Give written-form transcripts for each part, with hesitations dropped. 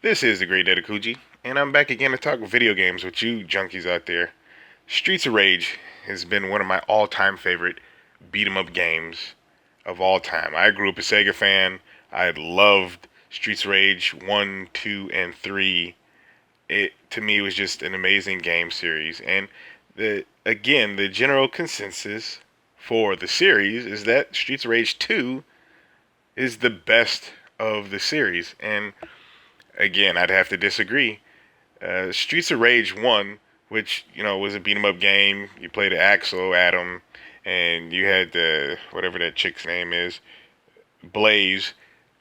This is the Great Daitokuji, and I'm back again to talk video games with you junkies out there. Streets of Rage has been one of my all-time favorite beat 'em up games of all time. I grew up a Sega fan. I loved Streets of Rage 1, 2, and 3. It to me was just an amazing game series. And the general consensus for the series is that Streets of Rage 2 is the best of the series. And again, I'd have to disagree. Streets of Rage 1, which, was a beat 'em up game. You played Axel, Adam, and you had whatever that chick's name is, Blaze.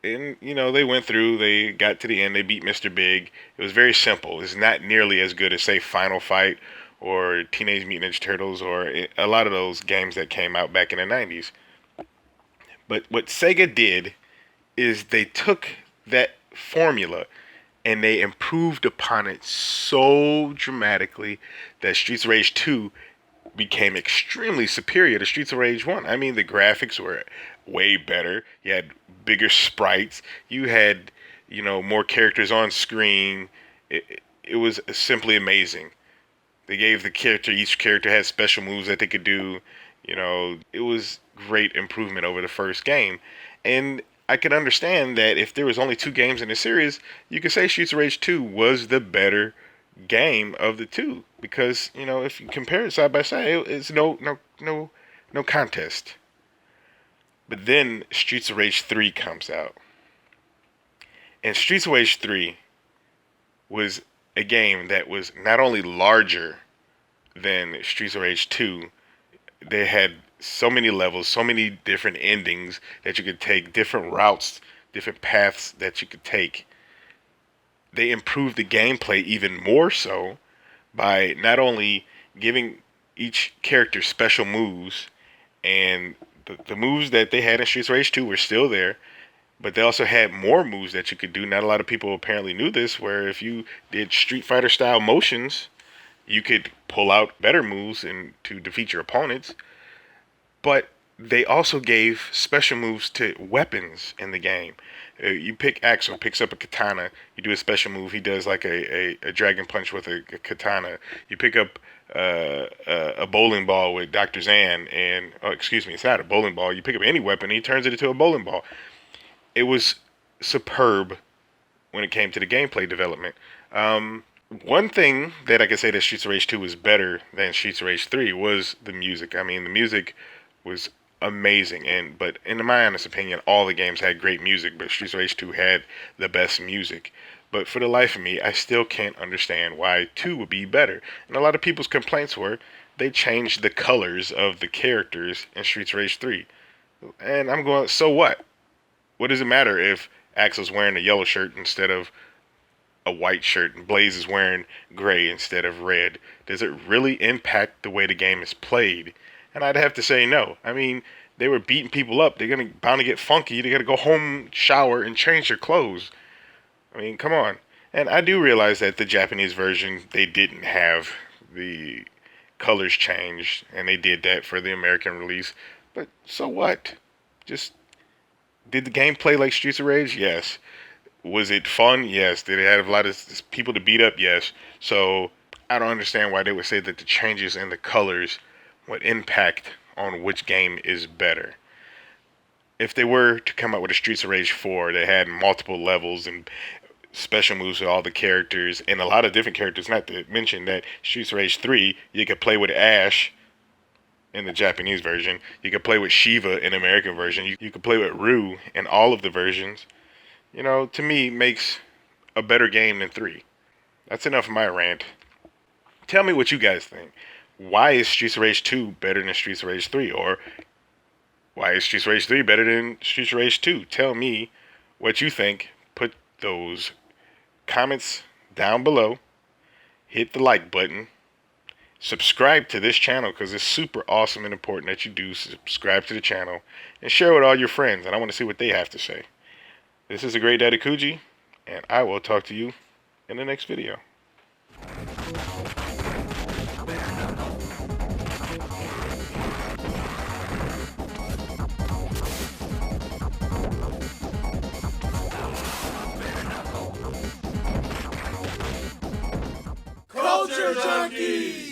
And, they went through, they got to the end, they beat Mr. Big. It was very simple. It's not nearly as good as, say, Final Fight or Teenage Mutant Ninja Turtles or a lot of those games that came out back in the 90s. But what Sega did is they took that formula and they improved upon it so dramatically that Streets of Rage 2 became extremely superior to Streets of Rage 1. I mean, the graphics were way better. You had bigger sprites. You had, more characters on screen. It was simply amazing. They gave each character had special moves that they could do. It was great improvement over the first game. And I could understand that if there was only two games in the series, you could say Streets of Rage 2 was the better game of the two because if you compare it side by side, it's no contest. But then Streets of Rage 3 comes out, and Streets of Rage 3 was a game that was not only larger than Streets of Rage 2, they had so many levels, so many different endings that you could take, different routes, different paths that you could take. They improved the gameplay even more so by not only giving each character special moves, and the moves that they had in Streets of Rage 2 were still there, but they also had more moves that you could do. Not a lot of people apparently knew this, where if you did Street Fighter style motions, you could pull out better moves and to defeat your opponents. But they also gave special moves to weapons in the game. You pick Axel, picks up a katana. You do a special move. He does like a dragon punch with a katana. You pick up a bowling ball with Dr. Zan, and excuse me, it's not a bowling ball. You pick up any weapon, he turns it into a bowling ball. It was superb when it came to the gameplay development. One thing that I could say that Streets of Rage 2 was better than Streets of Rage 3 was the music. I mean, the music was amazing, but in my honest opinion, all the games had great music, but Streets of Rage 2 had the best music. But for the life of me, I still can't understand why 2 would be better. And a lot of people's complaints were they changed the colors of the characters in Streets of Rage 3. And I'm going, so what? What does it matter if Axel's wearing a yellow shirt instead of a white shirt and Blaze is wearing gray instead of red? Does it really impact the way the game is played? And I'd have to say no. I mean, they were beating people up. They're bound to get funky. They got to go home, shower, and change their clothes. I mean, come on. And I do realize that the Japanese version, they didn't have the colors changed, and they did that for the American release. But so what? Just did the game play like Streets of Rage? Yes. Was it fun? Yes. Did it have a lot of people to beat up? Yes. So I don't understand why they would say that the changes in the colors would impact on which game is better. If they were to come out with a Streets of Rage 4 that had multiple levels and special moves with all the characters and a lot of different characters, not to mention that Streets of Rage 3, you could play with Ash in the Japanese version, you could play with Shiva in the American version, you could play with Ryu in all of the versions, to me makes a better game than 3. That's enough of my rant. Tell me what you guys think. Why is Streets of Rage 2 better than Streets of Rage 3? Or why is Streets of Rage 3 better than Streets of Rage 2? Tell me what you think. Put those comments down below. Hit the like button. Subscribe to this channel because it's super awesome and important that you do subscribe to the channel. And share with all your friends. And I want to see what they have to say. This is the Great Daitokuji. And I will talk to you in the next video. We're junkies!